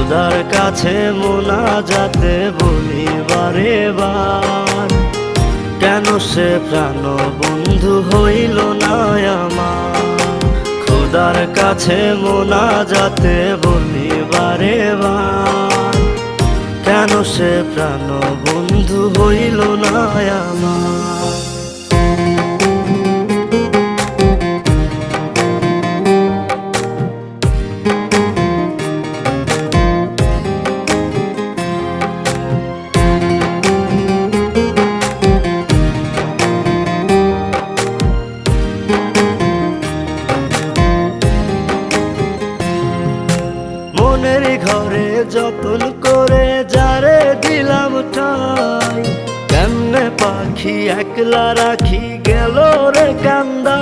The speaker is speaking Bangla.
খোদার কাছে মোনাজাতে বলি বারে বার, কেন সে প্রাণ বন্ধু হইল না আমার। খোদার কাছে মোনাজাতে বলি বারে বার, কেন সে প্রাণ বন্ধু হইল না আমার। মনের ঘরে যতন করে যারে দিলাম ঠাই, কেমনে পাখি একলা রাখি গেল রে কান্দা।